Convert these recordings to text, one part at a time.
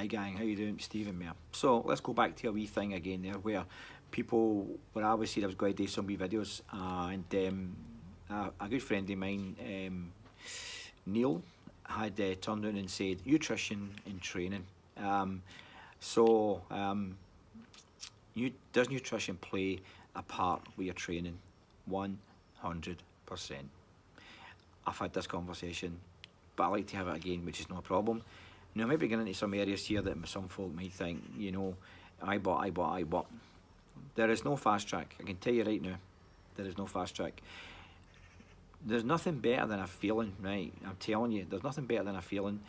Hi gang, how you doing? Stephen here. So let's go back to a wee thing again there where people, where I always said I was going to do some wee videos and a good friend of mine, Neil, had turned around and said nutrition and training. So does nutrition play a part with your training? 100%. I've had this conversation, but I like to have it again, which is no problem. Now, I might be getting into some areas here that some folk might think, you know, I bought. There is no fast track. I can tell you right now, there is no fast track. There's nothing better than a feeling, right? I'm telling you, there's nothing better than a feeling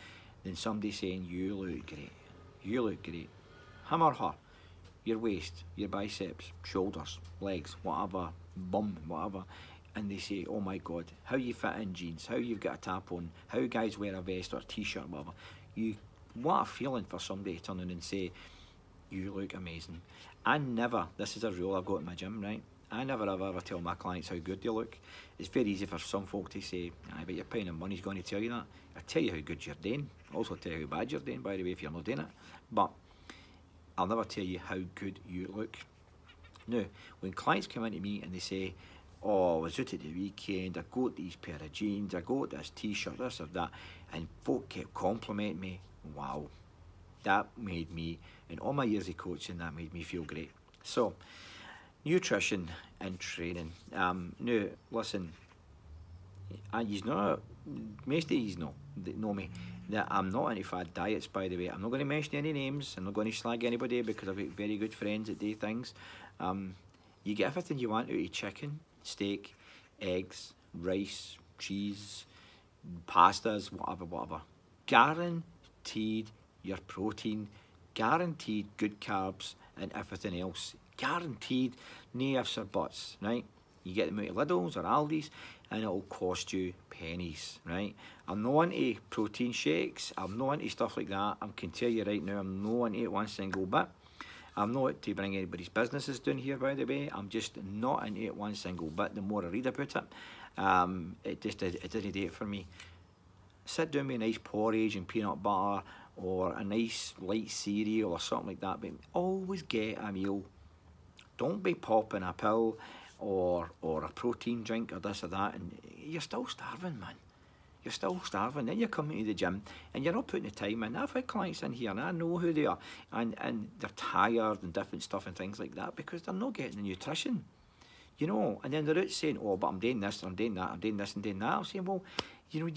than somebody saying, you look great. You look great. Him or her, your waist, your biceps, shoulders, legs, whatever, bum, whatever. And they say, oh my God, how you fit in jeans, how you've got a tap on, how guys wear a vest or a t-shirt, whatever. What a feeling for somebody to turn in and say, you look amazing. I never, this is a rule I've got in my gym, right? I never ever tell my clients how good they look. It's very easy for some folk to say, I bet you're paying them money's going to tell you that. I tell you how good you're doing. I also tell you how bad you're doing, by the way, if you're not doing it. But I'll never tell you how good you look. Now, when clients come into me and they say, oh, I was out at the weekend, I got these pair of jeans, I got this t-shirt, this or that, and folk kept complimenting me, wow, that made me, in all my years of coaching, that made me feel great. So, nutrition and training. Now, listen, most of you know me, that I'm not into fad diets, by the way. I'm not going to mention any names, I'm not going to slag anybody because I've got very good friends that do things. You get everything you want out of chicken, steak, eggs, rice, cheese, pastas, whatever. Guaranteed your protein, guaranteed good carbs and everything else. Guaranteed, no ifs or buts, right? You get them out of Lidl's or Aldi's and it'll cost you pennies, right? I'm not into protein shakes, I'm not into stuff like that. I can tell you right now, I'm not into it one single bit. I'm not to bring anybody's businesses down here, by the way. I'm just not into it one single bit. The more I read about it, it doesn't do it for me. Sit down with a nice porridge and peanut butter or a nice light cereal or something like that, but always get a meal. Don't be popping a pill or a protein drink or this or that, and you're still starving, man. You're still starving. Then you're coming to the gym and you're not putting the time in. I've had clients in here and I know who they are, and they're tired and different stuff and things like that because they're not getting the nutrition, you know. And then they're out saying, oh, but I'm doing this, I'm doing that, I'm doing this and doing that. I'm saying, well, you know,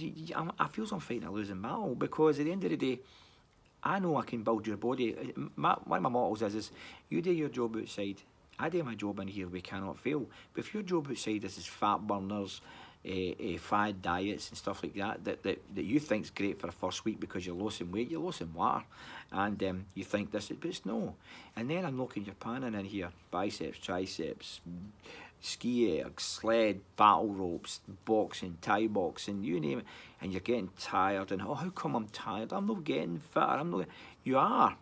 I feel I'm fighting a losing battle because at the end of the day, I know I can build your body. One of my mottos is you do your job outside, I do my job in here, we cannot fail. But if your job outside is fat burners, fad diets and stuff like that you think's great for the first week because you're losing weight, you're losing water, and you think this, but it's no. And then I'm knocking your panning in here, biceps, triceps, ski ergs, sled, battle ropes, boxing, Thai boxing, you name it, and you're getting tired, and oh, how come I'm tired? I'm not getting fitter, I'm not. You are.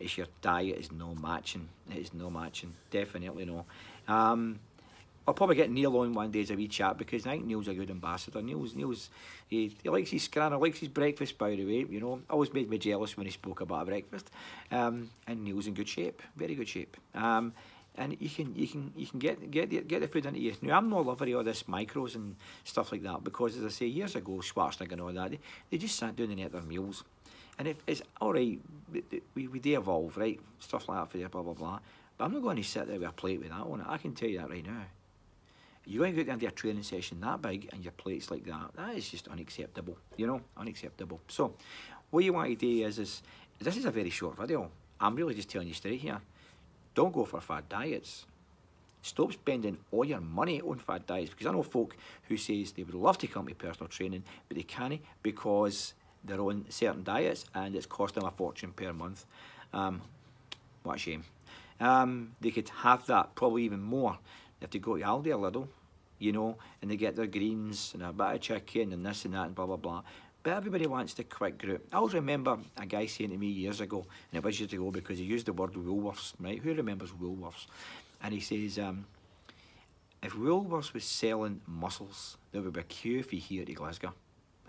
It's your diet is no matching. It is no matching, definitely no. I'll probably get Neil on one day as a wee chat because I think Neil's a good ambassador. Neil's he likes his scranner, likes his breakfast, by the way, you know. Always made me jealous when he spoke about a breakfast. And Neil's in good shape, very good shape. And you can get the food into you. Now, I'm not loving all this micros and stuff like that because, as I say, years ago, Schwarzenegger and all that, they just sat down and ate their meals. And if it's all right, we do evolve, right? Stuff like that for you, blah, blah, blah. But I'm not going to sit there with a plate with that on it. I can tell you that right now. You're going to get into a training session that big and your plate's like that. That is just unacceptable, you know, unacceptable. So, what you want to do is this is a very short video. I'm really just telling you straight here. Don't go for fad diets. Stop spending all your money on fad diets because I know folk who says they would love to come to personal training, but they can't because they're on certain diets and it's costing them a fortune per month. What a shame. They could have that, probably even more, if they go to Aldi or Lidl, you know, and they get their greens and a bit of chicken and this and that and blah, blah, blah. But everybody wants the quick group. I always remember a guy saying to me years ago, and it was years ago because he used the word Woolworths, right? Who remembers Woolworths? And he says, if Woolworths was selling mussels, there would be a queue for you here to Glasgow.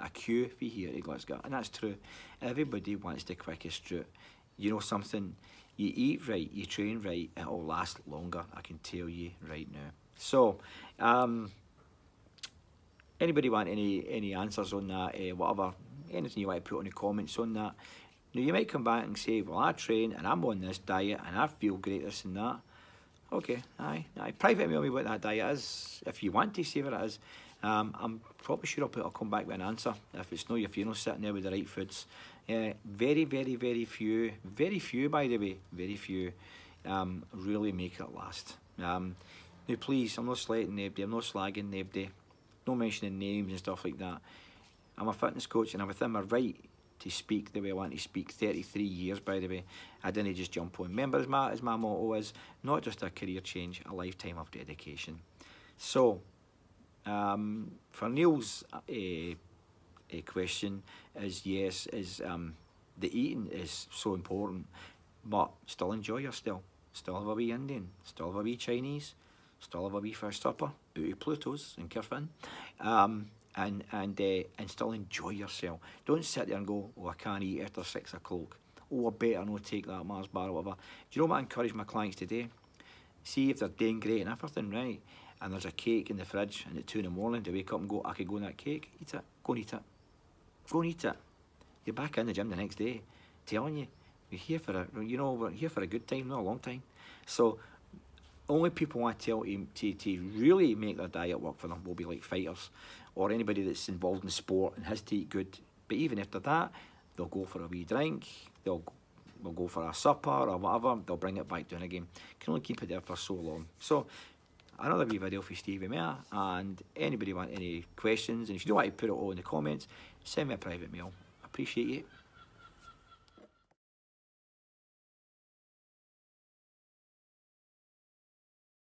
a queue for here to Glasgow, and that's true. Everybody wants the quickest route. You know something, you eat right, you train right, it'll last longer, I can tell you right now. So, anybody want any answers on that, whatever, anything you want to put on the comments on that. Now, you might come back and say, well, I train and I'm on this diet and I feel great, this and that. Okay, aye. Private mail me what that diet is, if you want to see what it is. I'm probably sure I'll come back with an answer if you're not sitting there with the right foods. Very, very, very few, by the way, very few really make it last. Now, please, I'm not slating anybody, I'm not slagging anybody, no mentioning names and stuff like that. I'm a fitness coach and I'm within my right to speak the way I want to speak. 33 years, by the way. I didn't just jump on. Remember, as my motto is, not just a career change, a lifetime of dedication. So, for Neil's question is, yes, the eating is so important, but still enjoy yourself. Still have a wee Indian, still have a wee Chinese, still have a wee fish supper out of Pluto's in Kirfin. And still enjoy yourself. Don't sit there and go, oh, I can't eat after 6 o'clock. Oh, I better not take that Mars bar or whatever. Do you know what I encourage my clients to do? See if they're doing great and everything right, and there's a cake in the fridge, and at 2 in the morning, to wake up and go, I could go on that cake, eat it, go and eat it. Go and eat it. You're back in the gym the next day, telling you, we're here for a good time, not a long time. So, only people want to tell to really make their diet work for them will be like fighters or anybody that's involved in sport and has to eat good. But even after that, they'll go for a wee drink, they'll go for a supper or whatever, they'll bring it back down again. Can only keep it there for so long. So, another wee video for Stevie Mayer, and anybody want any questions, and if you don't want to put it all in the comments, send me a private mail. Appreciate you.